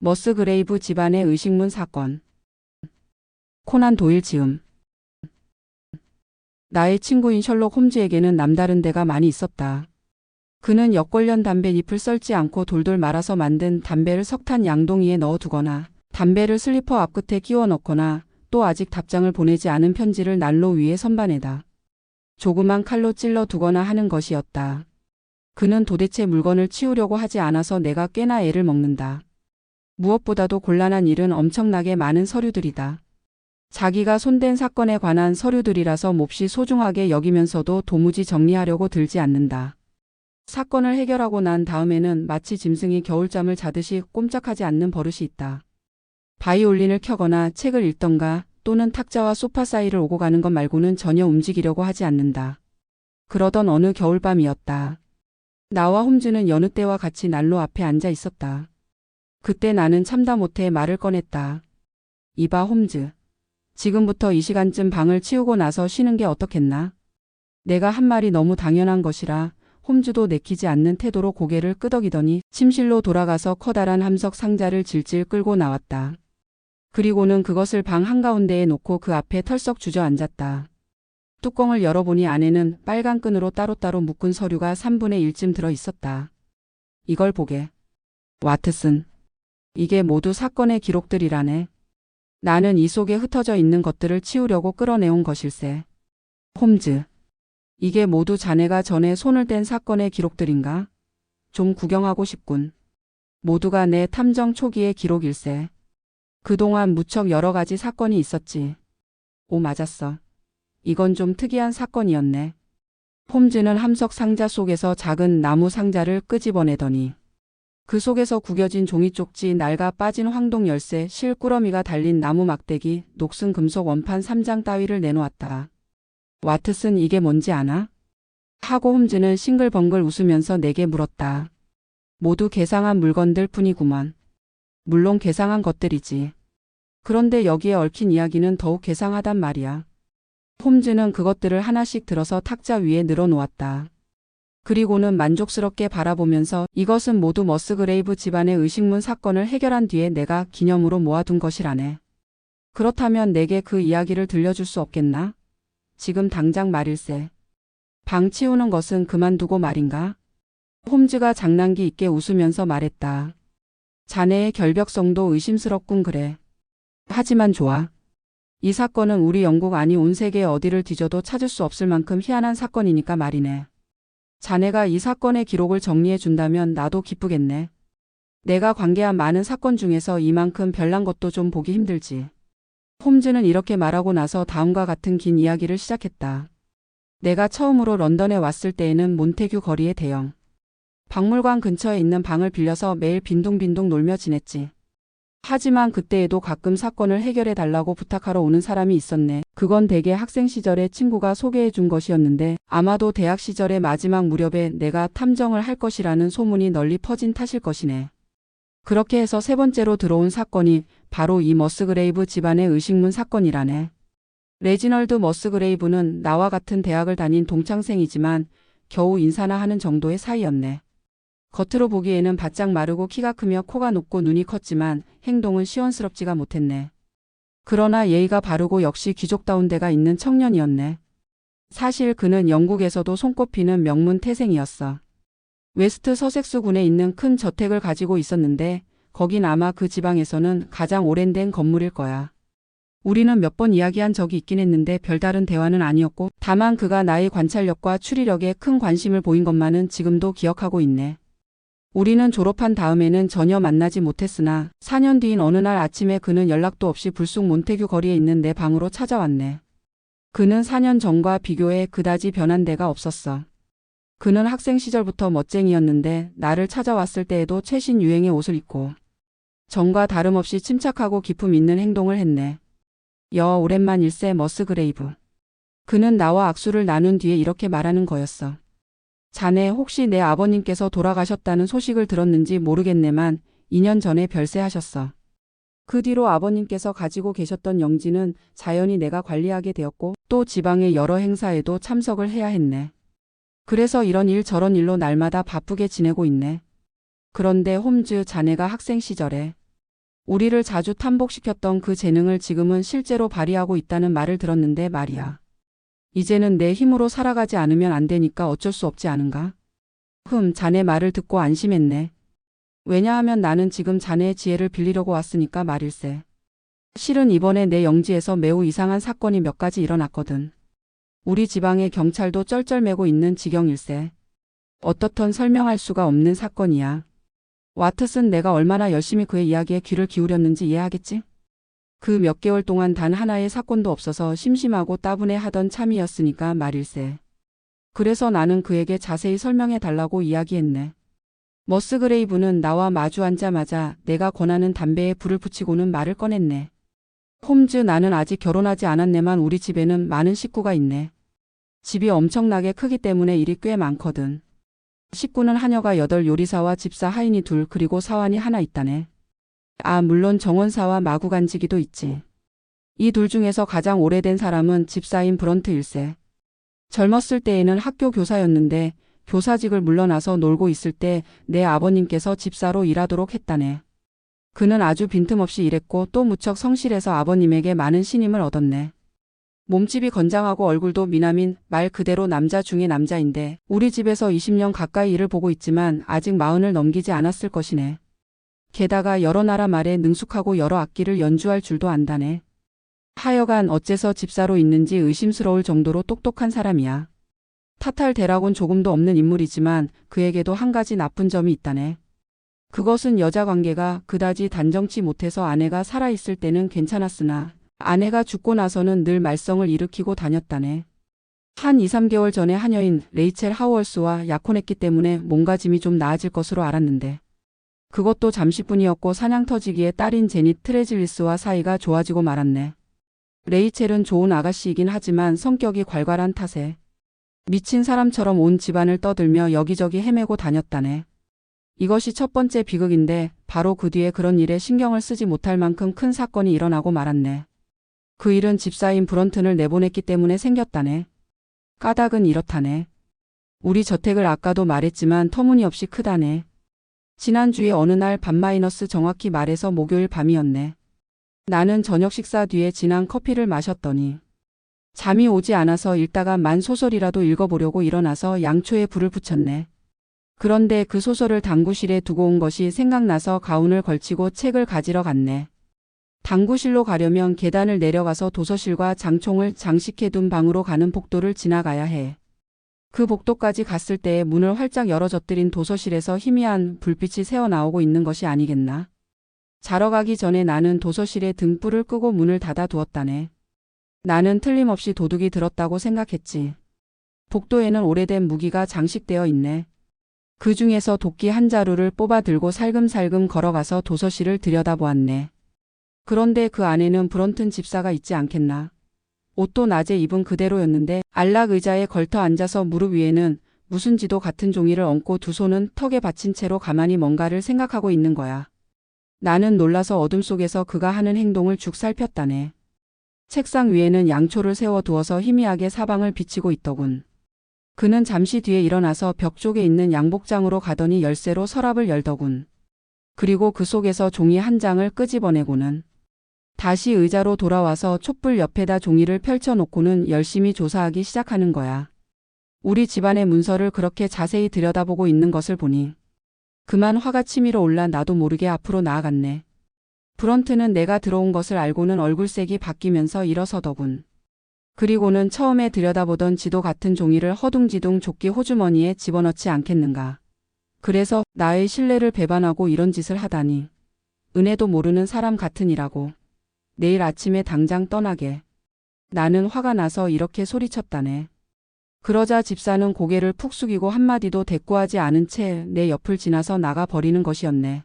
머스그레이브 집안의 의식문 사건. 코난 도일 지음. 나의 친구인 셜록 홈즈에게는 남다른 데가 많이 있었다. 그는 역관련 담배 잎을 썰지 않고 돌돌 말아서 만든 담배를 석탄 양동이에 넣어두거나 담배를 슬리퍼 앞끝에 끼워 넣거나 또 아직 답장을 보내지 않은 편지를 난로 위에 선반에다 조그만 칼로 찔러 두거나 하는 것이었다. 그는 도대체 물건을 치우려고 하지 않아서 내가 꽤나 애를 먹는다. 무엇보다도 곤란한 일은 엄청나게 많은 서류들이다. 자기가 손댄 사건에 관한 서류들이라서 몹시 소중하게 여기면서도 도무지 정리하려고 들지 않는다. 사건을 해결하고 난 다음에는 마치 짐승이 겨울잠을 자듯이 꼼짝하지 않는 버릇이 있다. 바이올린을 켜거나 책을 읽던가 또는 탁자와 소파 사이를 오고 가는 것 말고는 전혀 움직이려고 하지 않는다. 그러던 어느 겨울밤이었다. 나와 홈즈는 여느 때와 같이 난로 앞에 앉아 있었다. 그때 나는 참다 못해 말을 꺼냈다. 이봐 홈즈. 지금부터 이 시간쯤 방을 치우고 나서 쉬는 게 어떻겠나? 내가 한 말이 너무 당연한 것이라 홈즈도 내키지 않는 태도로 고개를 끄덕이더니 침실로 돌아가서 커다란 함석 상자를 질질 끌고 나왔다. 그리고는 그것을 방 한가운데에 놓고 그 앞에 털썩 주저앉았다. 뚜껑을 열어보니 안에는 빨간 끈으로 따로따로 묶은 서류가 3분의 1쯤 들어 있었다. 이걸 보게. 와트슨. 이게 모두 사건의 기록들이라네. 나는 이 속에 흩어져 있는 것들을 치우려고 끌어내온 것일세. 홈즈. 이게 모두 자네가 전에 손을 댄 사건의 기록들인가? 좀 구경하고 싶군. 모두가 내 탐정 초기의 기록일세. 그동안 무척 여러 가지 사건이 있었지. 오, 맞았어. 이건 좀 특이한 사건이었네. 홈즈는 함석 상자 속에서 작은 나무 상자를 끄집어내더니 그 속에서 구겨진 종이 쪽지, 낡아 빠진 황동 열쇠, 실 꾸러미가 달린 나무 막대기, 녹슨 금속 원판 3장 따위를 내놓았다. 와트슨, 이게 뭔지 아나? 하고 홈즈는 싱글벙글 웃으면서 내게 물었다. 모두 개상한 물건들 뿐이구먼. 물론 개상한 것들이지. 그런데 여기에 얽힌 이야기는 더욱 개상하단 말이야. 홈즈는 그것들을 하나씩 들어서 탁자 위에 늘어놓았다. 그리고는 만족스럽게 바라보면서 이것은 모두 머스그레이브 집안의 의식문 사건을 해결한 뒤에 내가 기념으로 모아둔 것이라네. 그렇다면 내게 그 이야기를 들려줄 수 없겠나? 지금 당장 말일세. 방 치우는 것은 그만두고 말인가? 홈즈가 장난기 있게 웃으면서 말했다. 자네의 결벽성도 의심스럽군 그래. 하지만 좋아. 이 사건은 우리 영국 아니 온 세계 어디를 뒤져도 찾을 수 없을 만큼 희한한 사건이니까 말이네. 자네가 이 사건의 기록을 정리해 준다면 나도 기쁘겠네. 내가 관계한 많은 사건 중에서 이만큼 별난 것도 좀 보기 힘들지. 홈즈는 이렇게 말하고 나서 다음과 같은 긴 이야기를 시작했다. 내가 처음으로 런던에 왔을 때에는 몬테규 거리의 대형 박물관 근처에 있는 방을 빌려서 매일 빈둥빈둥 놀며 지냈지. 하지만 그때에도 가끔 사건을 해결해 달라고 부탁하러 오는 사람이 있었네. 그건 대개 학생 시절에 친구가 소개해 준 것이었는데 아마도 대학 시절의 마지막 무렵에 내가 탐정을 할 것이라는 소문이 널리 퍼진 탓일 것이네. 그렇게 해서 세 번째로 들어온 사건이 바로 이 머스그레이브 집안의 의식문 사건이라네. 레지널드 머스그레이브는 나와 같은 대학을 다닌 동창생이지만 겨우 인사나 하는 정도의 사이였네. 겉으로 보기에는 바짝 마르고 키가 크며 코가 높고 눈이 컸지만 행동은 시원스럽지가 못했네. 그러나 예의가 바르고 역시 귀족다운 데가 있는 청년이었네. 사실 그는 영국에서도 손꼽히는 명문 태생이었어. 웨스트 서섹스군에 있는 큰 저택을 가지고 있었는데 거긴 아마 그 지방에서는 가장 오랜된 건물일 거야. 우리는 몇 번 이야기한 적이 있긴 했는데 별다른 대화는 아니었고 다만 그가 나의 관찰력과 추리력에 큰 관심을 보인 것만은 지금도 기억하고 있네. 우리는 졸업한 다음에는 전혀 만나지 못했으나 4년 뒤인 어느 날 아침에 그는 연락도 없이 불쑥 몬테규 거리에 있는 내 방으로 찾아왔네. 그는 4년 전과 비교해 그다지 변한 데가 없었어. 그는 학생 시절부터 멋쟁이였는데 나를 찾아왔을 때에도 최신 유행의 옷을 입고 전과 다름없이 침착하고 기품 있는 행동을 했네. 오랜만일세 머스그레이브. 그는 나와 악수를 나눈 뒤에 이렇게 말하는 거였어. 자네 혹시 내 아버님께서 돌아가셨다는 소식을 들었는지 모르겠네만 2년 전에 별세하셨어. 그 뒤로 아버님께서 가지고 계셨던 영지는 자연히 내가 관리하게 되었고 또 지방의 여러 행사에도 참석을 해야 했네. 그래서 이런 일 저런 일로 날마다 바쁘게 지내고 있네. 그런데 홈즈, 자네가 학생 시절에 우리를 자주 탐복시켰던 그 재능을 지금은 실제로 발휘하고 있다는 말을 들었는데 말이야. 이제는 내 힘으로 살아가지 않으면 안 되니까 어쩔 수 없지 않은가? 자네 말을 듣고 안심했네. 왜냐하면 나는 지금 자네의 지혜를 빌리려고 왔으니까 말일세. 실은 이번에 내 영지에서 매우 이상한 사건이 몇 가지 일어났거든. 우리 지방의 경찰도 쩔쩔매고 있는 지경일세. 어떻든 설명할 수가 없는 사건이야. 와트슨, 내가 얼마나 열심히 그의 이야기에 귀를 기울였는지 이해하겠지? 그 몇 개월 동안 단 하나의 사건도 없어서 심심하고 따분해 하던 참이었으니까 말일세. 그래서 나는 그에게 자세히 설명해 달라고 이야기했네. 머스그레이브는 나와 마주 앉자마자 내가 권하는 담배에 불을 붙이고는 말을 꺼냈네. 홈즈, 나는 아직 결혼하지 않았네만 우리 집에는 많은 식구가 있네. 집이 엄청나게 크기 때문에 일이 꽤 많거든. 식구는 하녀가 8, 요리사와 집사 하인이 2, 그리고 사환이 하나 있다네. 물론 정원사와 마구간지기도 있지. 이 둘 중에서 가장 오래된 사람은 집사인 브런트일세. 젊었을 때에는 학교 교사였는데 교사직을 물러나서 놀고 있을 때 내 아버님께서 집사로 일하도록 했다네. 그는 아주 빈틈없이 일했고 또 무척 성실해서 아버님에게 많은 신임을 얻었네. 몸집이 건장하고 얼굴도 미남인 말 그대로 남자 중의 남자인데 우리 집에서 20년 가까이 일을 보고 있지만 아직 40을 넘기지 않았을 것이네. 게다가 여러 나라 말에 능숙하고 여러 악기를 연주할 줄도 안다네. 하여간 어째서 집사로 있는지 의심스러울 정도로 똑똑한 사람이야. 탓할 대락은 조금도 없는 인물이지만 그에게도 한 가지 나쁜 점이 있다네. 그것은 여자 관계가 그다지 단정치 못해서 아내가 살아있을 때는 괜찮았으나 아내가 죽고 나서는 늘 말썽을 일으키고 다녔다네. 한 2, 3개월 전에 하녀인 레이첼 하우얼스와 약혼했기 때문에 몸가짐이 좀 나아질 것으로 알았는데 그것도 잠시뿐이었고 사냥터지기의 딸인 제닛 트레질리스와 사이가 좋아지고 말았네. 레이첼은 좋은 아가씨이긴 하지만 성격이 괄괄한 탓에 미친 사람처럼 온 집안을 떠들며 여기저기 헤매고 다녔다네. 이것이 첫 번째 비극인데 바로 그 뒤에 그런 일에 신경을 쓰지 못할 만큼 큰 사건이 일어나고 말았네. 그 일은 집사인 브런튼을 내보냈기 때문에 생겼다네. 까닭은 이렇다네. 우리 저택을 아까도 말했지만 터무니없이 크다네. 지난주에 어느 날 밤 마이너스 정확히 말해서 목요일 밤이었네. 나는 저녁 식사 뒤에 진한 커피를 마셨더니 잠이 오지 않아서 읽다가 만 소설이라도 읽어보려고 일어나서 양초에 불을 붙였네. 그런데 그 소설을 당구실에 두고 온 것이 생각나서 가운을 걸치고 책을 가지러 갔네. 당구실로 가려면 계단을 내려가서 도서실과 장총을 장식해둔 방으로 가는 복도를 지나가야 해. 그 복도까지 갔을 때에 문을 활짝 열어젖들인 도서실에서 희미한 불빛이 새어나오고 있는 것이 아니겠나. 자러 가기 전에 나는 도서실에 등불을 끄고 문을 닫아 두었다네. 나는 틀림없이 도둑이 들었다고 생각했지. 복도에는 오래된 무기가 장식되어 있네. 그 중에서 도끼 한 자루를 뽑아 들고 살금살금 걸어가서 도서실을 들여다보았네. 그런데 그 안에는 브런튼 집사가 있지 않겠나. 옷도 낮에 입은 그대로였는데 안락 의자에 걸터 앉아서 무릎 위에는 무슨 지도 같은 종이를 얹고 두 손은 턱에 받친 채로 가만히 뭔가를 생각하고 있는 거야. 나는 놀라서 어둠 속에서 그가 하는 행동을 죽 살폈다네. 책상 위에는 양초를 세워두어서 희미하게 사방을 비치고 있더군. 그는 잠시 뒤에 일어나서 벽 쪽에 있는 양복장으로 가더니 열쇠로 서랍을 열더군. 그리고 그 속에서 종이 한 장을 끄집어내고는 다시 의자로 돌아와서 촛불 옆에다 종이를 펼쳐놓고는 열심히 조사하기 시작하는 거야. 우리 집안의 문서를 그렇게 자세히 들여다보고 있는 것을 보니 그만 화가 치밀어 올라 나도 모르게 앞으로 나아갔네. 브런트는 내가 들어온 것을 알고는 얼굴색이 바뀌면서 일어서더군. 그리고는 처음에 들여다보던 지도 같은 종이를 허둥지둥 조끼 호주머니에 집어넣지 않겠는가. 그래서 나의 신뢰를 배반하고 이런 짓을 하다니. 은혜도 모르는 사람 같으니라고. 내일 아침에 당장 떠나게. 나는 화가 나서 이렇게 소리쳤다네. 그러자 집사는 고개를 푹 숙이고 한마디도 대꾸하지 않은 채 내 옆을 지나서 나가 버리는 것이었네.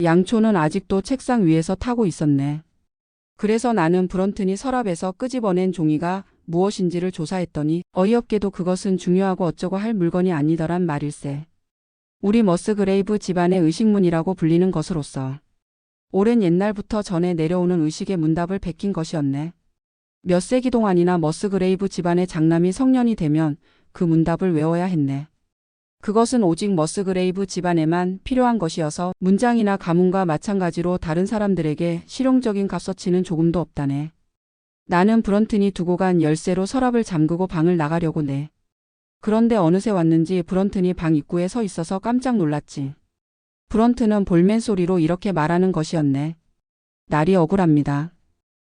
양초는 아직도 책상 위에서 타고 있었네. 그래서 나는 브런튼이 서랍에서 끄집어낸 종이가 무엇인지를 조사했더니 어이없게도 그것은 중요하고 어쩌고 할 물건이 아니더란 말일세. 우리 머스그레이브 집안의 의식문이라고 불리는 것으로서 오랜 옛날부터 전해 내려오는 의식의 문답을 베낀 것이었네. 몇 세기 동안이나 머스그레이브 집안의 장남이 성년이 되면 그 문답을 외워야 했네. 그것은 오직 머스그레이브 집안에만 필요한 것이어서 문장이나 가문과 마찬가지로 다른 사람들에게 실용적인 값어치는 조금도 없다네. 나는 브런튼이 두고 간 열쇠로 서랍을 잠그고 방을 나가려고 내. 그런데 어느새 왔는지 브런튼이 방 입구에 서 있어서 깜짝 놀랐지. 브런튼은 볼멘 소리로 이렇게 말하는 것이었네. 날이 억울합니다.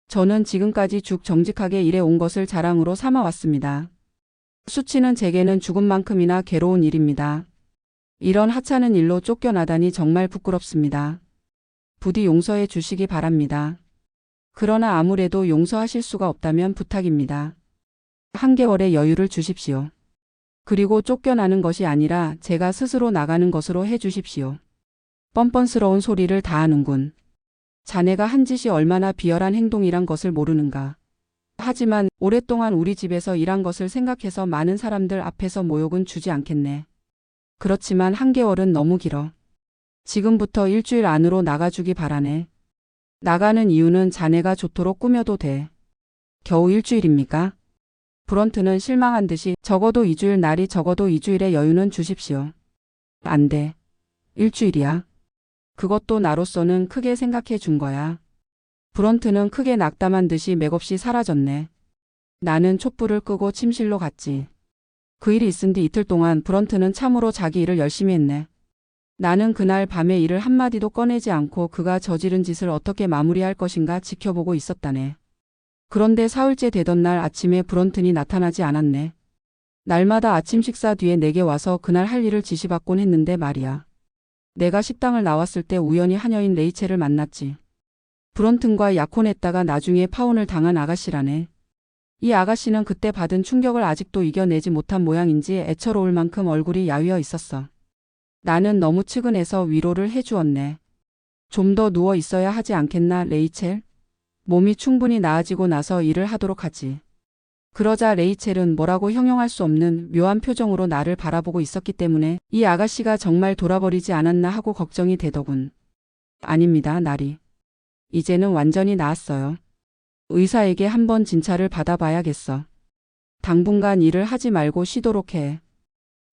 저는 지금까지 쭉 정직하게 일해온 것을 자랑으로 삼아왔습니다. 수치는 제게는 죽음만큼이나 괴로운 일입니다. 이런 하찮은 일로 쫓겨나다니 정말 부끄럽습니다. 부디 용서해 주시기 바랍니다. 그러나 아무래도 용서하실 수가 없다면 부탁입니다. 한 개월의 여유를 주십시오. 그리고 쫓겨나는 것이 아니라 제가 스스로 나가는 것으로 해 주십시오. 뻔뻔스러운 소리를 다 하는군. 자네가 한 짓이 얼마나 비열한 행동이란 것을 모르는가. 하지만 오랫동안 우리 집에서 일한 것을 생각해서 많은 사람들 앞에서 모욕은 주지 않겠네. 그렇지만 한 개월은 너무 길어. 지금부터 일주일 안으로 나가주기 바라네. 나가는 이유는 자네가 좋도록 꾸며도 돼. 겨우 일주일입니까? 브런트는 실망한 듯이 적어도 2주일 날이 적어도 2주일의 여유는 주십시오. 안 돼. 일주일이야. 그것도 나로서는 크게 생각해 준 거야. 브런트는 크게 낙담한 듯이 맥없이 사라졌네. 나는 촛불을 끄고 침실로 갔지. 그 일이 있은 뒤 이틀 동안 브런트는 참으로 자기 일을 열심히 했네. 나는 그날 밤에 일을 한마디도 꺼내지 않고 그가 저지른 짓을 어떻게 마무리할 것인가 지켜보고 있었다네. 그런데 사흘째 되던 날 아침에 브런튼이 나타나지 않았네. 날마다 아침 식사 뒤에 내게 와서 그날 할 일을 지시받곤 했는데 말이야. 내가 식당을 나왔을 때 우연히 하녀인 레이첼을 만났지. 브런튼과 약혼했다가 나중에 파혼을 당한 아가씨라네. 이 아가씨는 그때 받은 충격을 아직도 이겨내지 못한 모양인지 애처로울 만큼 얼굴이 야위어 있었어. 나는 너무 측은해서 위로를 해주었네. 좀 더 누워 있어야 하지 않겠나, 레이첼? 몸이 충분히 나아지고 나서 일을 하도록 하지. 그러자 레이첼은 뭐라고 형용할 수 없는 묘한 표정으로 나를 바라보고 있었기 때문에 이 아가씨가 정말 돌아버리지 않았나 하고 걱정이 되더군. 아닙니다, 나리. 이제는 완전히 나았어요. 의사에게 한번 진찰을 받아봐야겠어. 당분간 일을 하지 말고 쉬도록 해.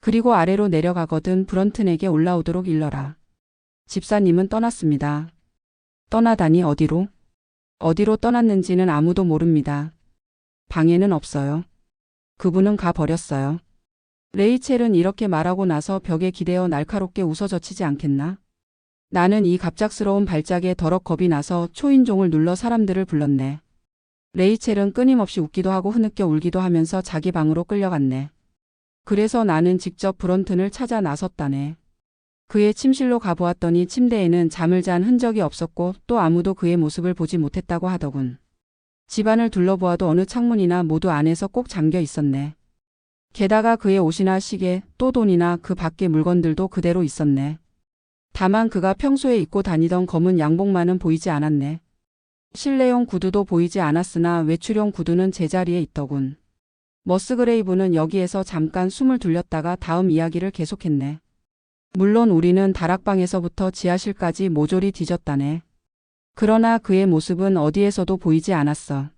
그리고 아래로 내려가거든 브런튼에게 올라오도록 일러라. 집사님은 떠났습니다. 떠나다니 어디로? 어디로 떠났는지는 아무도 모릅니다. 방에는 없어요. 그분은 가버렸어요. 레이첼은 이렇게 말하고 나서 벽에 기대어 날카롭게 웃어젖히지 않겠나? 나는 이 갑작스러운 발작에 더럭 겁이 나서 초인종을 눌러 사람들을 불렀네. 레이첼은 끊임없이 웃기도 하고 흐느껴 울기도 하면서 자기 방으로 끌려갔네. 그래서 나는 직접 브런튼을 찾아 나섰다네. 그의 침실로 가보았더니 침대에는 잠을 잔 흔적이 없었고 또 아무도 그의 모습을 보지 못했다고 하더군. 집안을 둘러보아도 어느 창문이나 모두 안에서 꼭 잠겨 있었네. 게다가 그의 옷이나 시계, 또 돈이나 그 밖의 물건들도 그대로 있었네. 다만 그가 평소에 입고 다니던 검은 양복만은 보이지 않았네. 실내용 구두도 보이지 않았으나 외출용 구두는 제자리에 있더군. 머스그레이브는 여기에서 잠깐 숨을 돌렸다가 다음 이야기를 계속했네. 물론 우리는 다락방에서부터 지하실까지 모조리 뒤졌다네. 그러나 그의 모습은 어디에서도 보이지 않았어.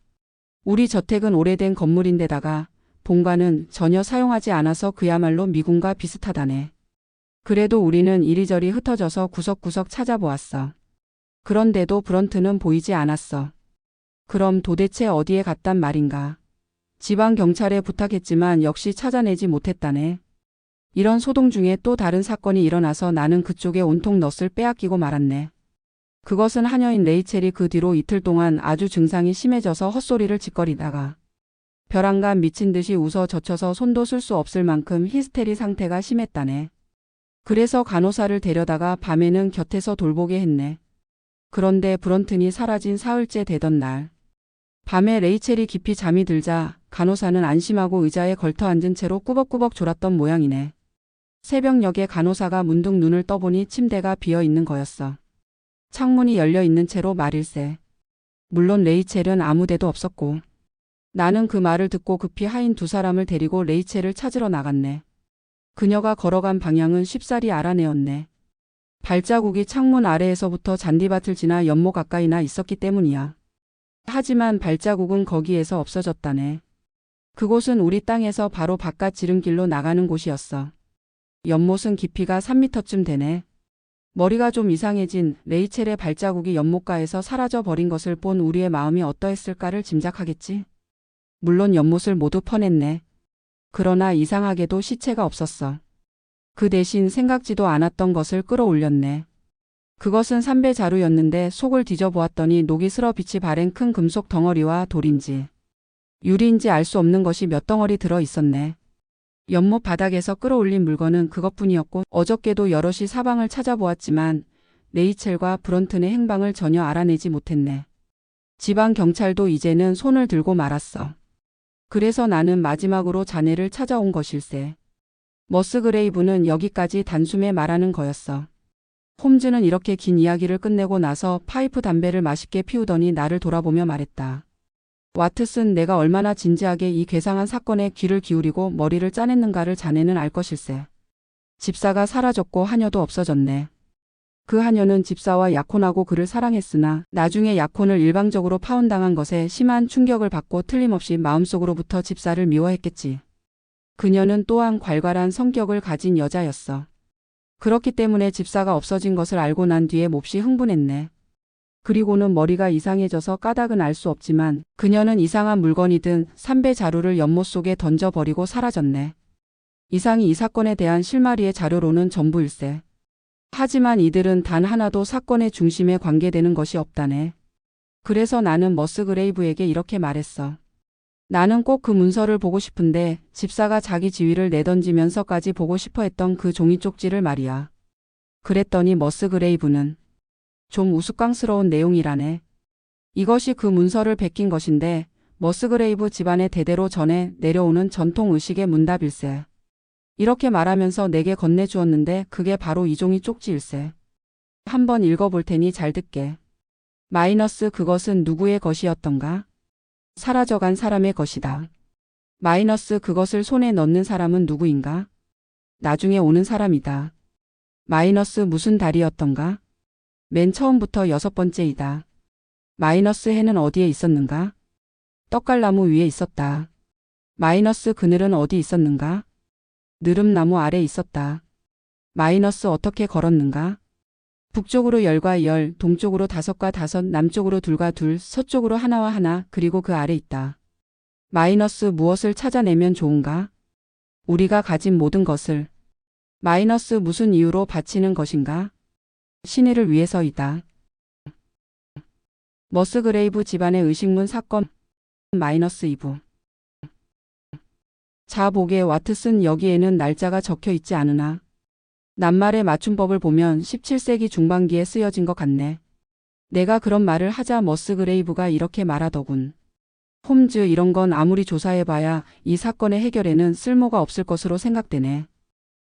우리 저택은 오래된 건물인데다가 본관은 전혀 사용하지 않아서 그야말로 미궁과 비슷하다네. 그래도 우리는 이리저리 흩어져서 구석구석 찾아보았어. 그런데도 브런트는 보이지 않았어. 그럼 도대체 어디에 갔단 말인가? 지방 경찰에 부탁했지만 역시 찾아내지 못했다네. 이런 소동 중에 또 다른 사건이 일어나서 나는 그쪽에 온통 넛을 빼앗기고 말았네. 그것은 하녀인 레이첼이 그 뒤로 이틀 동안 아주 증상이 심해져서 헛소리를 짓거리다가 벼랑간 미친 듯이 웃어 젖혀서 손도 쓸 수 없을 만큼 히스테리 상태가 심했다네. 그래서 간호사를 데려다가 밤에는 곁에서 돌보게 했네. 그런데 브런튼이 사라진 사흘째 되던 날. 밤에 레이첼이 깊이 잠이 들자 간호사는 안심하고 의자에 걸터 앉은 채로 꾸벅꾸벅 졸았던 모양이네. 새벽녘에 간호사가 문득 눈을 떠보니 침대가 비어 있는 거였어. 창문이 열려 있는 채로 말일세. 물론 레이첼은 아무 데도 없었고. 나는 그 말을 듣고 급히 하인 두 사람을 데리고 레이첼을 찾으러 나갔네. 그녀가 걸어간 방향은 쉽사리 알아내었네. 발자국이 창문 아래에서부터 잔디밭을 지나 연못 가까이나 있었기 때문이야. 하지만 발자국은 거기에서 없어졌다네. 그곳은 우리 땅에서 바로 바깥 지름길로 나가는 곳이었어. 연못은 깊이가 3미터쯤 되네. 머리가 좀 이상해진 레이첼의 발자국이 연못가에서 사라져 버린 것을 본 우리의 마음이 어떠했을까를 짐작하겠지. 물론 연못을 모두 퍼냈네. 그러나 이상하게도 시체가 없었어. 그 대신 생각지도 않았던 것을 끌어올렸네. 그것은 삼배 자루였는데 속을 뒤져보았더니 녹이 슬어 빛이 바랜 큰 금속 덩어리와 돌인지 유리인지 알 수 없는 것이 몇 덩어리 들어 있었네. 연못 바닥에서 끌어올린 물건은 그것뿐이었고 어저께도 여럿이 사방을 찾아보았지만 레이첼과 브런튼의 행방을 전혀 알아내지 못했네. 지방 경찰도 이제는 손을 들고 말았어. 그래서 나는 마지막으로 자네를 찾아온 것일세. 머스그레이브는 여기까지 단숨에 말하는 거였어. 홈즈는 이렇게 긴 이야기를 끝내고 나서 파이프 담배를 맛있게 피우더니 나를 돌아보며 말했다. 와트슨, 내가 얼마나 진지하게 이 괴상한 사건에 귀를 기울이고 머리를 짜냈는가를 자네는 알 것일세. 집사가 사라졌고 하녀도 없어졌네. 그 하녀는 집사와 약혼하고 그를 사랑했으나 나중에 약혼을 일방적으로 파혼당한 것에 심한 충격을 받고 틀림없이 마음속으로부터 집사를 미워했겠지. 그녀는 또한 괄괄한 성격을 가진 여자였어. 그렇기 때문에 집사가 없어진 것을 알고 난 뒤에 몹시 흥분했네. 그리고는 머리가 이상해져서 까닭은 알 수 없지만 그녀는 이상한 물건이든 삼배 자루를 연못 속에 던져버리고 사라졌네. 이상이 이 사건에 대한 실마리의 자료로는 전부일세. 하지만 이들은 단 하나도 사건의 중심에 관계되는 것이 없다네. 그래서 나는 머스그레이브에게 이렇게 말했어. 나는 꼭 그 문서를 보고 싶은데 집사가 자기 지위를 내던지면서까지 보고 싶어 했던 그 종이 쪽지를 말이야. 그랬더니 머스그레이브는 좀 우스꽝스러운 내용이라네. 이것이 그 문서를 베낀 것인데 머스그레이브 집안의 대대로 전해 내려오는 전통 의식의 문답일세. 이렇게 말하면서 내게 건네주었는데 그게 바로 이 종이 쪽지일세. 한번 읽어볼 테니 잘 듣게. 마이너스 그것은 누구의 것이었던가? 사라져간 사람의 것이다. 마이너스 그것을 손에 넣는 사람은 누구인가? 나중에 오는 사람이다. 마이너스 무슨 달이었던가? 맨 처음부터 6번째이다. 마이너스 해는 어디에 있었는가? 떡갈나무 위에 있었다. 마이너스 그늘은 어디 있었는가? 느릅나무 아래 있었다. 마이너스 어떻게 걸었는가? 북쪽으로 열과 열, 동쪽으로 5과 5, 남쪽으로 2과 2, 서쪽으로 하나와 하나, 그리고 그 아래 있다. 마이너스 무엇을 찾아내면 좋은가? 우리가 가진 모든 것을. 마이너스 무슨 이유로 바치는 것인가? 신의를 위해서이다. 머스그레이브 집안의 의식문 사건 마이너스 2부. 자 보게 와트슨, 여기에는 날짜가 적혀 있지 않으나 낱말의 맞춤법을 보면 17세기 중반기에 쓰여진 것 같네. 내가 그런 말을 하자 머스그레이브가 이렇게 말하더군. 홈즈, 이런 건 아무리 조사해봐야 이 사건의 해결에는 쓸모가 없을 것으로 생각되네.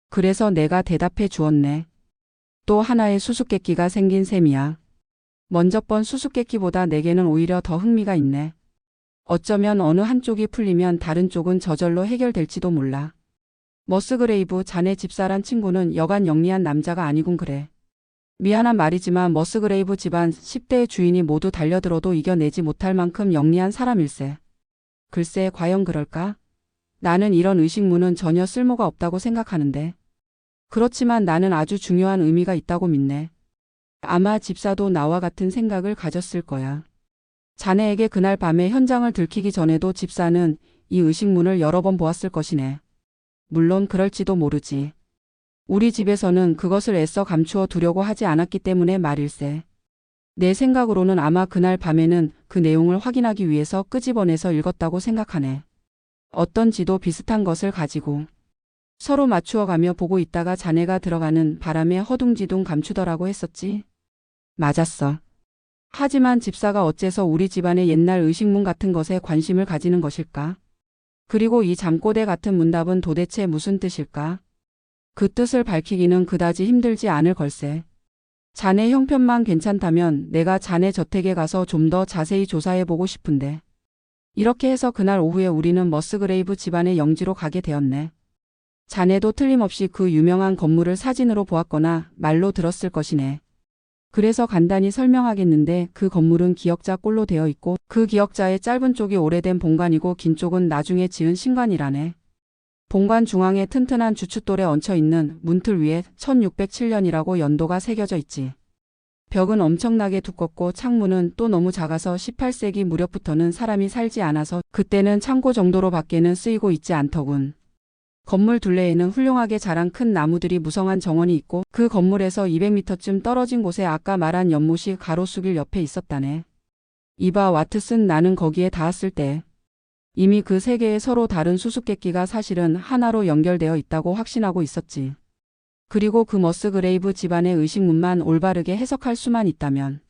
그래서 내가 대답해 주었네. 또 하나의 수수께끼가 생긴 셈이야. 먼저 번 수수께끼보다 내게는 오히려 더 흥미가 있네. 어쩌면 어느 한쪽이 풀리면 다른 쪽은 저절로 해결될지도 몰라. 머스그레이브, 자네 집사란 친구는 여간 영리한 남자가 아니군 그래. 미안한 말이지만 머스그레이브 집안 10대의 주인이 모두 달려들어도 이겨내지 못할 만큼 영리한 사람일세. 글쎄, 과연 그럴까? 나는 이런 의식문은 전혀 쓸모가 없다고 생각하는데. 그렇지만 나는 아주 중요한 의미가 있다고 믿네. 아마 집사도 나와 같은 생각을 가졌을 거야. 자네에게 그날 밤에 현장을 들키기 전에도 집사는 이 의식문을 여러 번 보았을 것이네. 물론 그럴지도 모르지. 우리 집에서는 그것을 애써 감추어 두려고 하지 않았기 때문에 말일세. 내 생각으로는 아마 그날 밤에는 그 내용을 확인하기 위해서 끄집어내서 읽었다고 생각하네. 어떤 지도 비슷한 것을 가지고 서로 맞추어가며 보고 있다가 자네가 들어가는 바람에 허둥지둥 감추더라고 했었지. 맞았어. 하지만 집사가 어째서 우리 집안의 옛날 의식문 같은 것에 관심을 가지는 것일까? 그리고 이 잠꼬대 같은 문답은 도대체 무슨 뜻일까? 그 뜻을 밝히기는 그다지 힘들지 않을 걸세. 자네 형편만 괜찮다면 내가 자네 저택에 가서 좀 더 자세히 조사해보고 싶은데. 이렇게 해서 그날 오후에 우리는 머스그레이브 집안의 영지로 가게 되었네. 자네도 틀림없이 그 유명한 건물을 사진으로 보았거나 말로 들었을 것이네. 그래서 간단히 설명하겠는데 그 건물은 기역자 꼴로 되어 있고 그 기역자의 짧은 쪽이 오래된 본관이고 긴 쪽은 나중에 지은 신관이라네. 본관 중앙에 튼튼한 주춧돌에 얹혀있는 문틀 위에 1607년이라고 연도가 새겨져 있지. 벽은 엄청나게 두껍고 창문은 또 너무 작아서 18세기 무렵부터는 사람이 살지 않아서 그때는 창고 정도로 밖에는 쓰이고 있지 않더군. 건물 둘레에는 훌륭하게 자란 큰 나무들이 무성한 정원이 있고 그 건물에서 200m쯤 떨어진 곳에 아까 말한 연못이 가로수길 옆에 있었다네. 이봐 와트슨, 나는 거기에 닿았을 때 이미 그 세 개의 서로 다른 수수께끼가 사실은 하나로 연결되어 있다고 확신하고 있었지. 그리고 그 머스그레이브 집안의 의식문만 올바르게 해석할 수만 있다면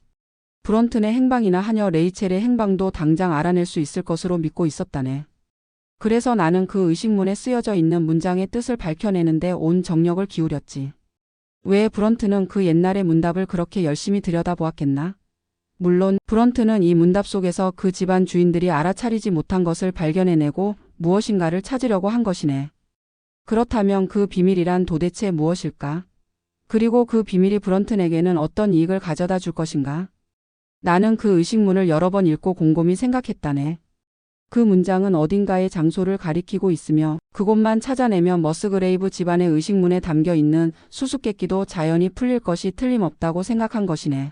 브런튼의 행방이나 하녀 레이첼의 행방도 당장 알아낼 수 있을 것으로 믿고 있었다네. 그래서 나는 그 의식문에 쓰여져 있는 문장의 뜻을 밝혀내는데 온 정력을 기울였지. 왜 브런트는 그 옛날의 문답을 그렇게 열심히 들여다보았겠나? 물론 브런트는 이 문답 속에서 그 집안 주인들이 알아차리지 못한 것을 발견해내고 무엇인가를 찾으려고 한 것이네. 그렇다면 그 비밀이란 도대체 무엇일까? 그리고 그 비밀이 브런튼에게는 어떤 이익을 가져다 줄 것인가? 나는 그 의식문을 여러 번 읽고 곰곰이 생각했다네. 그 문장은 어딘가의 장소를 가리키고 있으며 그곳만 찾아내면 머스그레이브 집안의 의식문에 담겨 있는 수수께끼도 자연히 풀릴 것이 틀림없다고 생각한 것이네.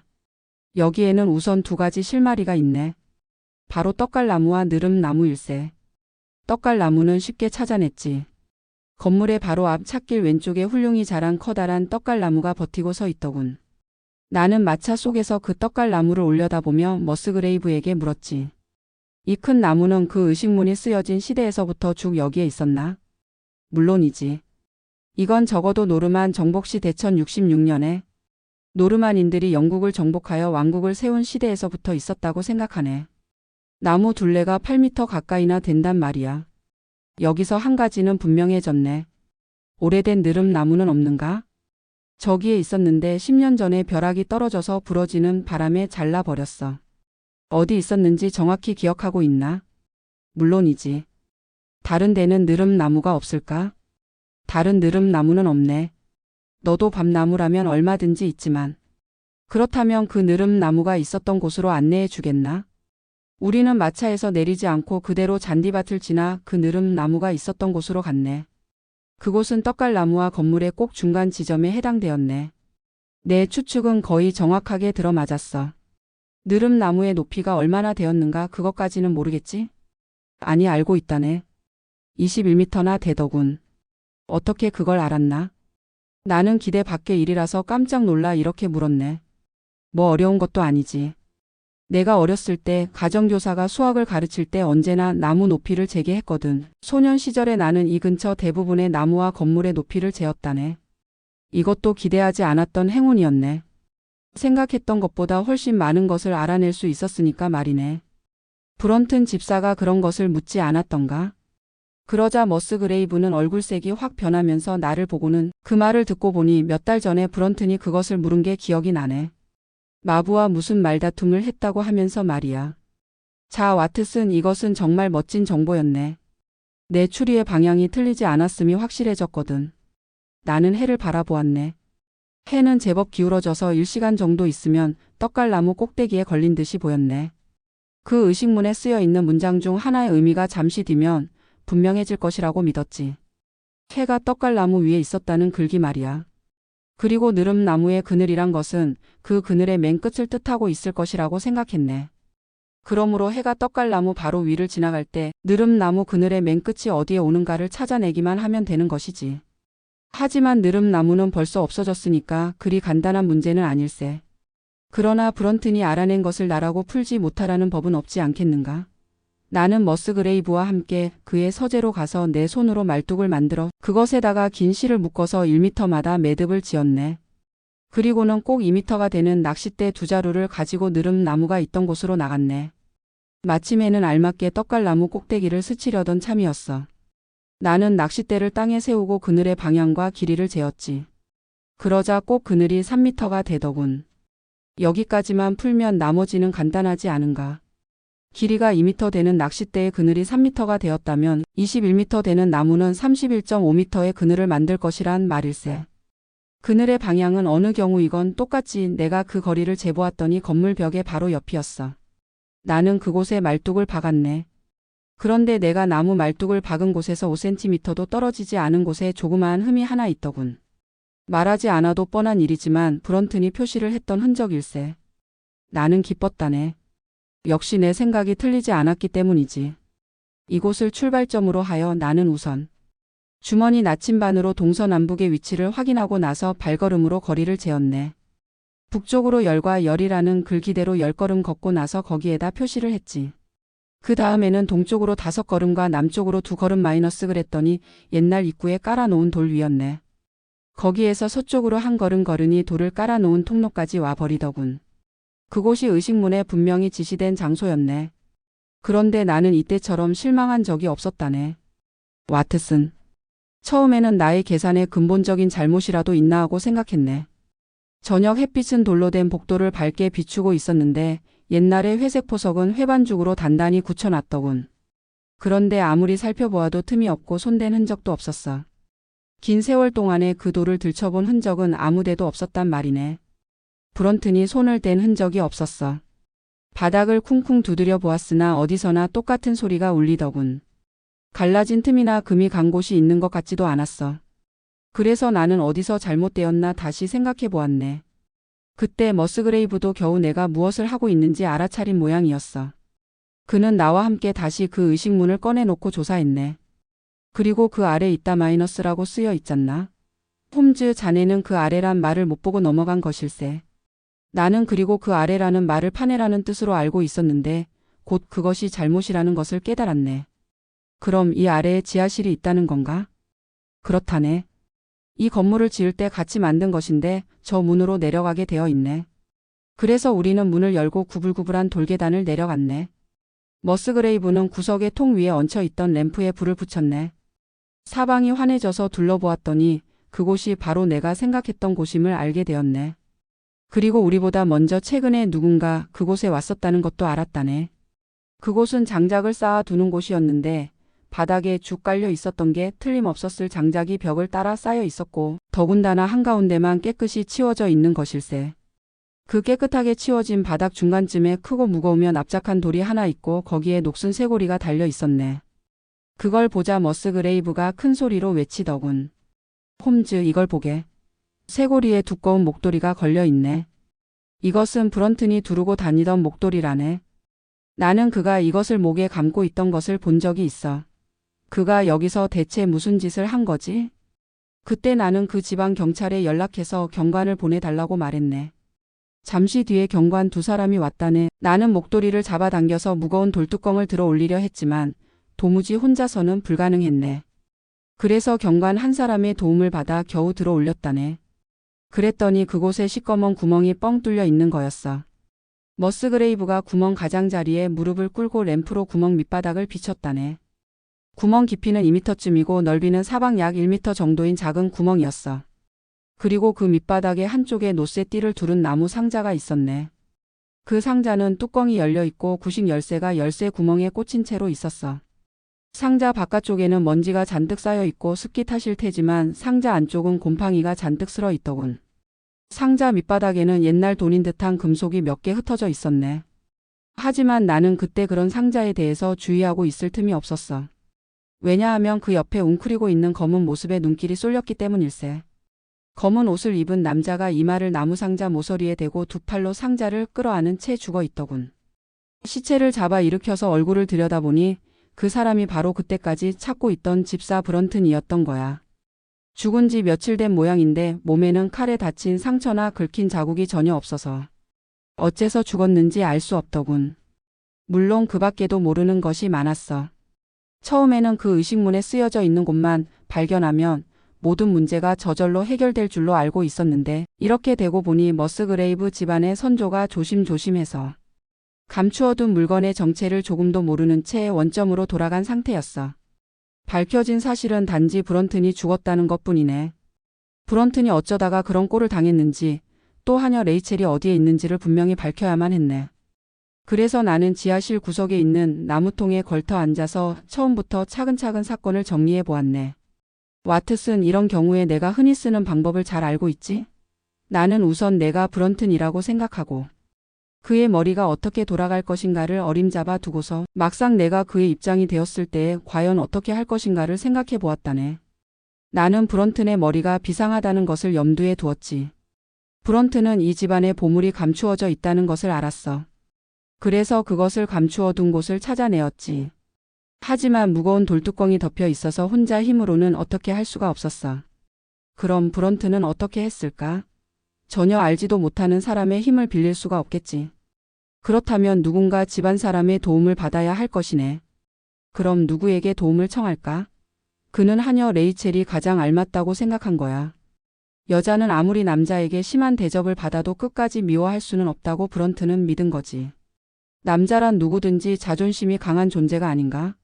여기에는 우선 두 가지 실마리가 있네. 바로 떡갈나무와 느릅나무일세. 떡갈나무는 쉽게 찾아냈지. 건물의 바로 앞 찻길 왼쪽에 훌륭히 자란 커다란 떡갈나무가 버티고 서 있더군. 나는 마차 속에서 그 떡갈나무를 올려다보며 머스그레이브에게 물었지. 이 큰 나무는 그 의식문이 쓰여진 시대에서부터 쭉 여기에 있었나? 물론이지. 이건 적어도 노르만 정복시 대천 66년에 노르만인들이 영국을 정복하여 왕국을 세운 시대에서부터 있었다고 생각하네. 나무 둘레가 8m 가까이나 된단 말이야. 여기서 한 가지는 분명해졌네. 오래된 느릅나무는 없는가? 저기에 있었는데 10년 전에 벼락이 떨어져서 부러지는 바람에 잘라버렸어. 어디 있었는지 정확히 기억하고 있나? 물론이지. 다른 데는 느릅나무가 없을까? 다른 느릅나무는 없네. 너도 밤나무라면 얼마든지 있지만. 그렇다면 그 느릅나무가 있었던 곳으로 안내해 주겠나? 우리는 마차에서 내리지 않고 그대로 잔디밭을 지나 그 느릅나무가 있었던 곳으로 갔네. 그곳은 떡갈나무와 건물의 꼭 중간 지점에 해당되었네. 내 추측은 거의 정확하게 들어맞았어. 느릅나무의 높이가 얼마나 되었는가 그것까지는 모르겠지? 아니, 알고 있다네. 21m나 되더군. 어떻게 그걸 알았나? 나는 기대 밖의 일이라서 깜짝 놀라 이렇게 물었네. 뭐 어려운 것도 아니지. 내가 어렸을 때 가정교사가 수학을 가르칠 때 언제나 나무 높이를 재게 했거든. 소년 시절에 나는 이 근처 대부분의 나무와 건물의 높이를 재었다네. 이것도 기대하지 않았던 행운이었네. 생각했던 것보다 훨씬 많은 것을 알아낼 수 있었으니까 말이네. 브런튼 집사가 그런 것을 묻지 않았던가? 그러자 머스그레이브는 얼굴색이 확 변하면서 나를 보고는 그 말을 듣고 보니 몇 달 전에 브런튼이 그것을 물은 게 기억이 나네. 마부와 무슨 말다툼을 했다고 하면서 말이야. 자, 와트슨, 이것은 정말 멋진 정보였네. 내 추리의 방향이 틀리지 않았음이 확실해졌거든. 나는 해를 바라보았네. 해는 제법 기울어져서 1시간 정도 있으면 떡갈나무 꼭대기에 걸린 듯이 보였네. 그 의식문에 쓰여 있는 문장 중 하나의 의미가 잠시 뒤면 분명해질 것이라고 믿었지. 해가 떡갈나무 위에 있었다는 글귀 말이야. 그리고 느릅나무의 그늘이란 것은 그 그늘의 맨 끝을 뜻하고 있을 것이라고 생각했네. 그러므로 해가 떡갈나무 바로 위를 지나갈 때 느릅나무 그늘의 맨 끝이 어디에 오는가를 찾아내기만 하면 되는 것이지. 하지만 느릅나무는 벌써 없어졌으니까 그리 간단한 문제는 아닐세. 그러나 브런튼이 알아낸 것을 나라고 풀지 못하라는 법은 없지 않겠는가? 나는 머스그레이브와 함께 그의 서재로 가서 내 손으로 말뚝을 만들어 그것에다가 긴 실을 묶어서 1m마다 매듭을 지었네. 그리고는 꼭 2m가 되는 낚싯대 2자루를 가지고 느릅나무가 있던 곳으로 나갔네. 마침 해는 알맞게 떡갈나무 꼭대기를 스치려던 참이었어. 나는 낚싯대를 땅에 세우고 그늘의 방향과 길이를 재었지. 그러자 꼭 그늘이 3m가 되더군. 여기까지만 풀면 나머지는 간단하지 않은가. 길이가 2m 되는 낚싯대의 그늘이 3m가 되었다면 21m 되는 나무는 31.5m의 그늘을 만들 것이란 말일세. 그늘의 방향은 어느 경우이건 똑같이 내가 그 거리를 재보았더니 건물 벽의 바로 옆이었어. 나는 그곳에 말뚝을 박았네. 그런데 내가 나무 말뚝을 박은 곳에서 5cm도 떨어지지 않은 곳에 조그마한 흠이 하나 있더군. 말하지 않아도 뻔한 일이지만 브런튼이 표시를 했던 흔적일세. 나는 기뻤다네. 역시 내 생각이 틀리지 않았기 때문이지. 이곳을 출발점으로 하여 나는 우선 주머니 나침반으로 동서남북의 위치를 확인하고 나서 발걸음으로 거리를 재었네. 북쪽으로 열과 열이라는 글귀대로 10걸음 걷고 나서 거기에다 표시를 했지. 그 다음에는 동쪽으로 5걸음과 남쪽으로 2걸음 마이너스 그랬더니 옛날 입구에 깔아놓은 돌 위였네. 거기에서 서쪽으로 1걸음 걸으니 돌을 깔아놓은 통로까지 와버리더군. 그곳이 의식문에 분명히 지시된 장소였네. 그런데 나는 이때처럼 실망한 적이 없었다네. 와트슨. 처음에는 나의 계산에 근본적인 잘못이라도 있나 하고 생각했네. 저녁 햇빛은 돌로 된 복도를 밝게 비추고 있었는데 옛날의 회색 포석은 회반죽으로 단단히 굳혀놨더군. 그런데 아무리 살펴보아도 틈이 없고 손댄 흔적도 없었어. 긴 세월 동안에 그 돌을 들춰본 흔적은 아무데도 없었단 말이네. 브런튼이 손을 댄 흔적이 없었어. 바닥을 쿵쿵 두드려 보았으나 어디서나 똑같은 소리가 울리더군. 갈라진 틈이나 금이 간 곳이 있는 것 같지도 않았어. 그래서 나는 어디서 잘못되었나 다시 생각해 보았네. 그때 머스그레이브도 겨우 내가 무엇을 하고 있는지 알아차린 모양이었어. 그는 나와 함께 다시 그 의식문을 꺼내놓고 조사했네. 그리고 그 아래 있다 마이너스라고 쓰여 있잖나. 홈즈 자네는 그 아래란 말을 못 보고 넘어간 것일세. 나는 그리고 그 아래라는 말을 파내라는 뜻으로 알고 있었는데 곧 그것이 잘못이라는 것을 깨달았네. 그럼 이 아래에 지하실이 있다는 건가? 그렇다네. 이 건물을 지을 때 같이 만든 것인데 저 문으로 내려가게 되어 있네. 그래서 우리는 문을 열고 구불구불한 돌계단을 내려갔네. 머스그레이브는 구석의 통 위에 얹혀 있던 램프에 불을 붙였네. 사방이 환해져서 둘러보았더니 그곳이 바로 내가 생각했던 곳임을 알게 되었네. 그리고 우리보다 먼저 최근에 누군가 그곳에 왔었다는 것도 알았다네. 그곳은 장작을 쌓아 두는 곳이었는데 바닥에 쭉 깔려 있었던 게 틀림없었을 장작이 벽을 따라 쌓여 있었고 더군다나 한가운데만 깨끗이 치워져 있는 것일세. 그 깨끗하게 치워진 바닥 중간쯤에 크고 무거우며 납작한 돌이 하나 있고 거기에 녹슨 쇠고리가 달려 있었네. 그걸 보자 머스그레이브가 큰 소리로 외치더군. 홈즈, 이걸 보게. 쇠고리에 두꺼운 목도리가 걸려 있네. 이것은 브런튼이 두르고 다니던 목도리라네. 나는 그가 이것을 목에 감고 있던 것을 본 적이 있어. 그가 여기서 대체 무슨 짓을 한 거지? 그때 나는 그 지방 경찰에 연락해서 경관을 보내달라고 말했네. 잠시 뒤에 경관 2사람이 왔다네. 나는 목도리를 잡아당겨서 무거운 돌뚜껑을 들어 올리려 했지만 도무지 혼자서는 불가능했네. 그래서 경관 1사람의 도움을 받아 겨우 들어 올렸다네. 그랬더니 그곳에 시꺼먼 구멍이 뻥 뚫려 있는 거였어. 머스그레이브가 구멍 가장자리에 무릎을 꿇고 램프로 구멍 밑바닥을 비췄다네. 구멍 깊이는 2m쯤이고 넓이는 사방 약 1m 정도인 작은 구멍이었어. 그리고 그 밑바닥에 한쪽에 노쇠 띠를 두른 나무 상자가 있었네. 그 상자는 뚜껑이 열려 있고 구식 열쇠가 열쇠 구멍에 꽂힌 채로 있었어. 상자 바깥쪽에는 먼지가 잔뜩 쌓여 있고 습기 탓일 테지만 상자 안쪽은 곰팡이가 잔뜩 쓸어 있더군. 상자 밑바닥에는 옛날 돈인 듯한 금속이 몇 개 흩어져 있었네. 하지만 나는 그때 그런 상자에 대해서 주의하고 있을 틈이 없었어. 왜냐하면 그 옆에 웅크리고 있는 검은 모습에 눈길이 쏠렸기 때문일세. 검은 옷을 입은 남자가 이마를 나무상자 모서리에 대고 2팔로 상자를 끌어안은 채 죽어 있더군. 시체를 잡아 일으켜서 얼굴을 들여다보니 그 사람이 바로 그때까지 찾고 있던 집사 브런튼이었던 거야. 죽은 지 며칠 된 모양인데 몸에는 칼에 다친 상처나 긁힌 자국이 전혀 없어서 어째서 죽었는지 알 수 없더군. 물론 그 밖에도 모르는 것이 많았어. 처음에는 그 의식문에 쓰여져 있는 곳만 발견하면 모든 문제가 저절로 해결될 줄로 알고 있었는데 이렇게 되고 보니 머스그레이브 집안의 선조가 조심조심해서 감추어둔 물건의 정체를 조금도 모르는 채 원점으로 돌아간 상태였어. 밝혀진 사실은 단지 브런튼이 죽었다는 것뿐이네. 브런튼이 어쩌다가 그런 꼴을 당했는지 또 하녀 레이첼이 어디에 있는지를 분명히 밝혀야만 했네. 그래서 나는 지하실 구석에 있는 나무통에 걸터 앉아서 처음부터 차근차근 사건을 정리해 보았네. 와트슨, 이런 경우에 내가 흔히 쓰는 방법을 잘 알고 있지? 나는 우선 내가 브런튼이라고 생각하고 그의 머리가 어떻게 돌아갈 것인가를 어림잡아 두고서 막상 내가 그의 입장이 되었을 때에 과연 어떻게 할 것인가를 생각해 보았다네. 나는 브런튼의 머리가 비상하다는 것을 염두에 두었지. 브런튼은 이 집안에 보물이 감추어져 있다는 것을 알았어. 그래서 그것을 감추어 둔 곳을 찾아내었지. 하지만 무거운 돌뚜껑이 덮여 있어서 혼자 힘으로는 어떻게 할 수가 없었어. 그럼 브런튼은 어떻게 했을까? 전혀 알지도 못하는 사람의 힘을 빌릴 수가 없겠지. 그렇다면 누군가 집안 사람의 도움을 받아야 할 것이네. 그럼 누구에게 도움을 청할까? 그는 하녀 레이첼이 가장 알맞다고 생각한 거야. 여자는 아무리 남자에게 심한 대접을 받아도 끝까지 미워할 수는 없다고 브런튼은 믿은 거지. 남자란 누구든지 자존심이 강한 존재가 아닌가?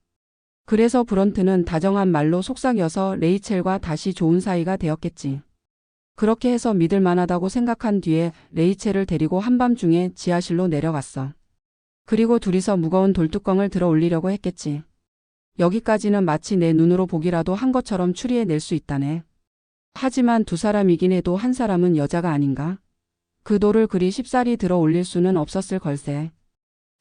그래서 브런튼은 다정한 말로 속삭여서 레이첼과 다시 좋은 사이가 되었겠지. 그렇게 해서 믿을 만하다고 생각한 뒤에 레이첼을 데리고 한밤중에 지하실로 내려갔어. 그리고 둘이서 무거운 돌뚜껑을 들어 올리려고 했겠지. 여기까지는 마치 내 눈으로 보기라도 한 것처럼 추리해낼 수 있다네. 하지만 두 사람이긴 해도 한 사람은 여자가 아닌가? 그 돌을 그리 쉽사리 들어 올릴 수는 없었을 걸세.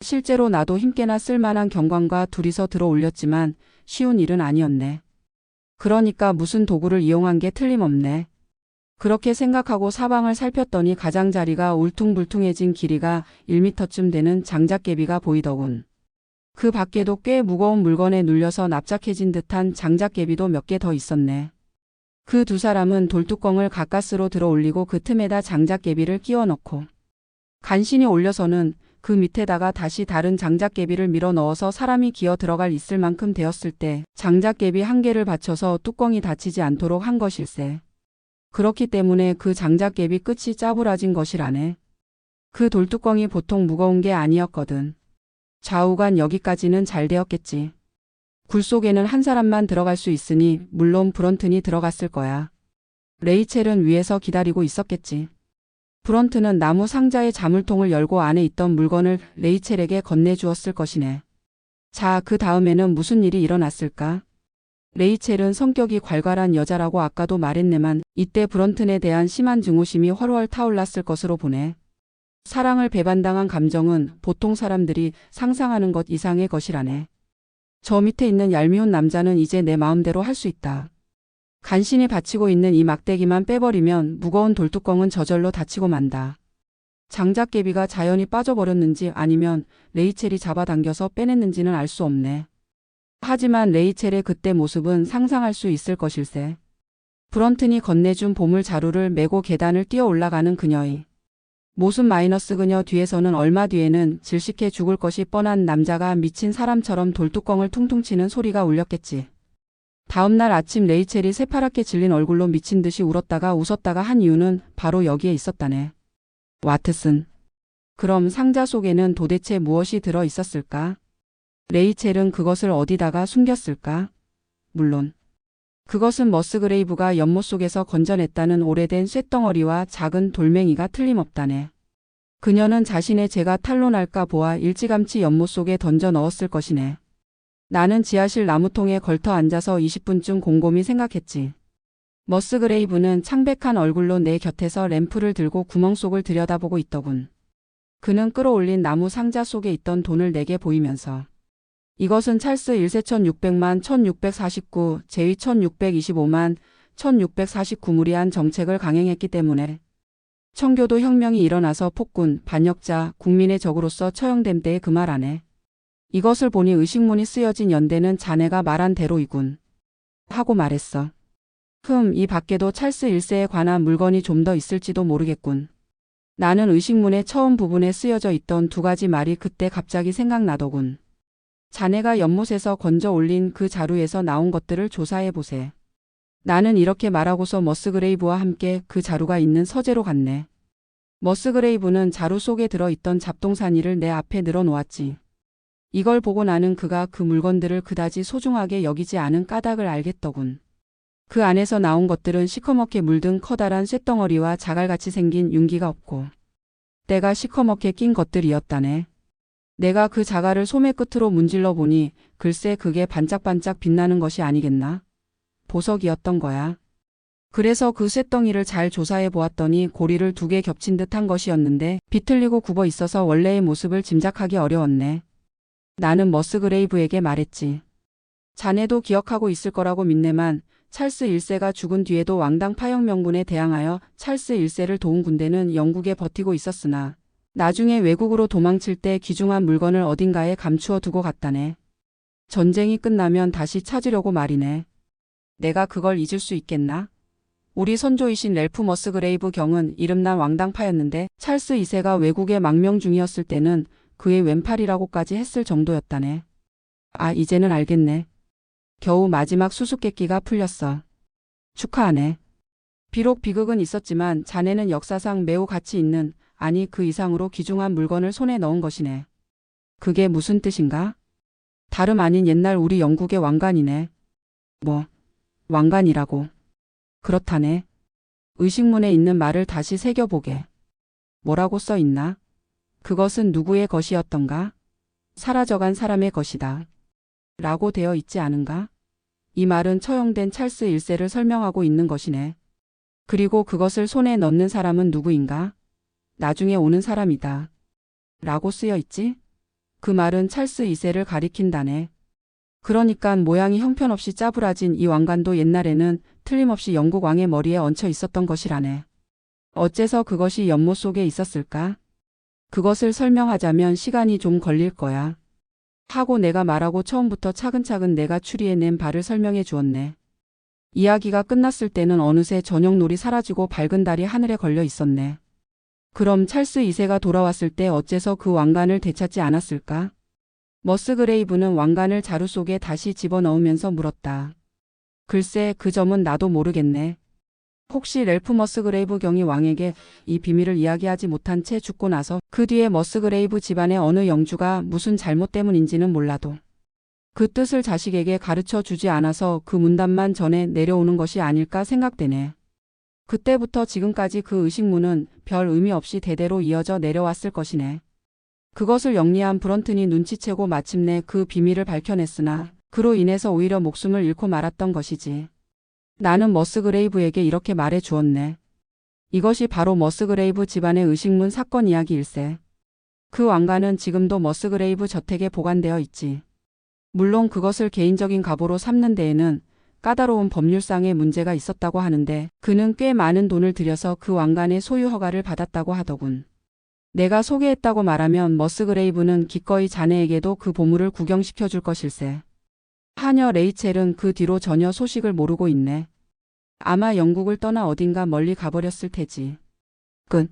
실제로 나도 힘께나 쓸만한 경관과 둘이서 들어 올렸지만 쉬운 일은 아니었네. 그러니까 무슨 도구를 이용한 게 틀림없네. 그렇게 생각하고 사방을 살폈더니 가장자리가 울퉁불퉁해진 길이가 1미터쯤 되는 장작개비가 보이더군. 그 밖에도 꽤 무거운 물건에 눌려서 납작해진 듯한 장작개비도 몇 개 더 있었네. 그 두 사람은 돌뚜껑을 가까스로 들어 올리고 그 틈에다 장작개비를 끼워 넣고 간신히 올려서는 그 밑에다가 다시 다른 장작개비를 밀어 넣어서 사람이 기어 들어갈 있을 만큼 되었을 때 장작개비 한 개를 받쳐서 뚜껑이 닫히지 않도록 한 것일세. 그렇기 때문에 그 장작개비 끝이 짜부라진 것이라네. 그 돌뚜껑이 보통 무거운 게 아니었거든. 좌우간 여기까지는 잘 되었겠지. 굴 속에는 한 사람만 들어갈 수 있으니 물론 브런튼이 들어갔을 거야. 레이첼은 위에서 기다리고 있었겠지. 브런튼은 나무 상자의 자물통을 열고 안에 있던 물건을 레이첼에게 건네주었을 것이네. 자, 그 다음에는 무슨 일이 일어났을까? 레이첼은 성격이 괄괄한 여자라고 아까도 말했네만 이때 브런튼에 대한 심한 증오심이 훨훨 타올랐을 것으로 보네. 사랑을 배반당한 감정은 보통 사람들이 상상하는 것 이상의 것이라네. 저 밑에 있는 얄미운 남자는 이제 내 마음대로 할 수 있다. 간신히 받치고 있는 이 막대기만 빼버리면 무거운 돌뚜껑은 저절로 닫히고 만다. 장작개비가 자연히 빠져버렸는지 아니면 레이첼이 잡아당겨서 빼냈는지는 알 수 없네. 하지만 레이첼의 그때 모습은 상상할 수 있을 것일세. 브런튼이 건네준 보물 자루를 메고 계단을 뛰어 올라가는 그녀의 모습 마이너스 그녀 뒤에서는 얼마 뒤에는 질식해 죽을 것이 뻔한 남자가 미친 사람처럼 돌뚜껑을 퉁퉁 치는 소리가 울렸겠지. 다음날 아침 레이첼이 새파랗게 질린 얼굴로 미친 듯이 울었다가 웃었다가 한 이유는 바로 여기에 있었다네. 와트슨. 그럼 상자 속에는 도대체 무엇이 들어 있었을까? 레이첼은 그것을 어디다가 숨겼을까? 물론 그것은 머스그레이브가 연못 속에서 건져냈다는 오래된 쇳덩어리와 작은 돌멩이가 틀림없다네. 그녀는 자신의 죄가 탄로날까 보아 일찌감치 연못 속에 던져 넣었을 것이네. 나는 지하실 나무통에 걸터 앉아서 20분쯤 곰곰이 생각했지. 머스그레이브는 창백한 얼굴로 내 곁에서 램프를 들고 구멍 속을 들여다보고 있더군. 그는 끌어올린 나무 상자 속에 있던 돈을 내게 보이면서 이것은 찰스 1세 1600만 1649, 제2 1625만 1649무리한 정책을 강행했기 때문에 청교도 혁명이 일어나서 폭군, 반역자, 국민의 적으로서 처형된 때의 그 말 안에 이것을 보니 의식문이 쓰여진 연대는 자네가 말한 대로이군. 하고 말했어. 이 밖에도 찰스 1세에 관한 물건이 좀 더 있을지도 모르겠군. 나는 의식문의 처음 부분에 쓰여져 있던 두 가지 말이 그때 갑자기 생각나더군. 자네가 연못에서 건져 올린 그 자루에서 나온 것들을 조사해 보세. 나는 이렇게 말하고서 머스그레이브와 함께 그 자루가 있는 서재로 갔네. 머스그레이브는 자루 속에 들어있던 잡동사니를 내 앞에 늘어놓았지. 이걸 보고 나는 그가 그 물건들을 그다지 소중하게 여기지 않은 까닭을 알겠더군. 그 안에서 나온 것들은 시커멓게 물든 커다란 쇳덩어리와 자갈같이 생긴 융기가 없고 때가 시커멓게 낀 것들이었다네. 내가 그 자갈을 소매 끝으로 문질러 보니 글쎄 그게 반짝반짝 빛나는 것이 아니겠나? 보석이었던 거야. 그래서 그 쇳덩이를 잘 조사해 보았더니 고리를 2개 겹친 듯한 것이었는데 비틀리고 굽어 있어서 원래의 모습을 짐작하기 어려웠네. 나는 머스그레이브에게 말했지. 자네도 기억하고 있을 거라고 믿네만 찰스 1세가 죽은 뒤에도 왕당 파역 명분에 대항하여 찰스 1세를 도운 군대는 영국에 버티고 있었으나 나중에 외국으로 도망칠 때 귀중한 물건을 어딘가에 감추어 두고 갔다네. 전쟁이 끝나면 다시 찾으려고 말이네. 내가 그걸 잊을 수 있겠나? 우리 선조이신 렐프 머스그레이브 경은 이름난 왕당파였는데 찰스 2세가 외국에 망명 중이었을 때는 그의 왼팔이라고까지 했을 정도였다네. 아, 이제는 알겠네. 겨우 마지막 수수께끼가 풀렸어. 축하하네. 비록 비극은 있었지만 자네는 역사상 매우 가치 있는, 아니 그 이상으로 귀중한 물건을 손에 넣은 것이네. 그게 무슨 뜻인가? 다름 아닌 옛날 우리 영국의 왕관이네. 뭐, 왕관이라고. 그렇다네. 의식문에 있는 말을 다시 새겨보게. 뭐라고 써 있나? 그것은 누구의 것이었던가? 사라져간 사람의 것이다. 라고 되어 있지 않은가? 이 말은 처형된 찰스 1세를 설명하고 있는 것이네. 그리고 그것을 손에 넣는 사람은 누구인가? 나중에 오는 사람이다. 라고 쓰여 있지? 그 말은 찰스 2세를 가리킨다네. 그러니까 모양이 형편없이 짜부라진 이 왕관도 옛날에는 틀림없이 영국 왕의 머리에 얹혀 있었던 것이라네. 어째서 그것이 연못 속에 있었을까? 그것을 설명하자면 시간이 좀 걸릴 거야. 하고 내가 말하고 처음부터 차근차근 내가 추리해낸 바를 설명해 주었네. 이야기가 끝났을 때는 어느새 저녁놀이 사라지고 밝은 달이 하늘에 걸려 있었네. 그럼 찰스 2세가 돌아왔을 때 어째서 그 왕관을 되찾지 않았을까? 머스그레이브는 왕관을 자루 속에 다시 집어넣으면서 물었다. 글쎄, 그 점은 나도 모르겠네. 혹시 렐프 머스그레이브 경이 왕에게 이 비밀을 이야기하지 못한 채 죽고 나서 그 뒤에 머스그레이브 집안의 어느 영주가 무슨 잘못 때문인지는 몰라도 그 뜻을 자식에게 가르쳐 주지 않아서 그 문단만 전해 내려오는 것이 아닐까 생각되네. 그때부터 지금까지 그 의식문은 별 의미 없이 대대로 이어져 내려왔을 것이네. 그것을 영리한 브런튼이 눈치채고 마침내 그 비밀을 밝혀냈으나 그로 인해서 오히려 목숨을 잃고 말았던 것이지. 나는 머스그레이브에게 이렇게 말해 주었네. 이것이 바로 머스그레이브 집안의 의식문 사건 이야기일세. 그 왕관은 지금도 머스그레이브 저택에 보관되어 있지. 물론 그것을 개인적인 가보로 삼는 데에는 까다로운 법률상의 문제가 있었다고 하는데 그는 꽤 많은 돈을 들여서 그 왕관의 소유 허가를 받았다고 하더군. 내가 소개했다고 말하면 머스그레이브는 기꺼이 자네에게도 그 보물을 구경시켜 줄 것일세. 하녀 레이첼은 그 뒤로 전혀 소식을 모르고 있네. 아마 영국을 떠나 어딘가 멀리 가버렸을 테지. 끝.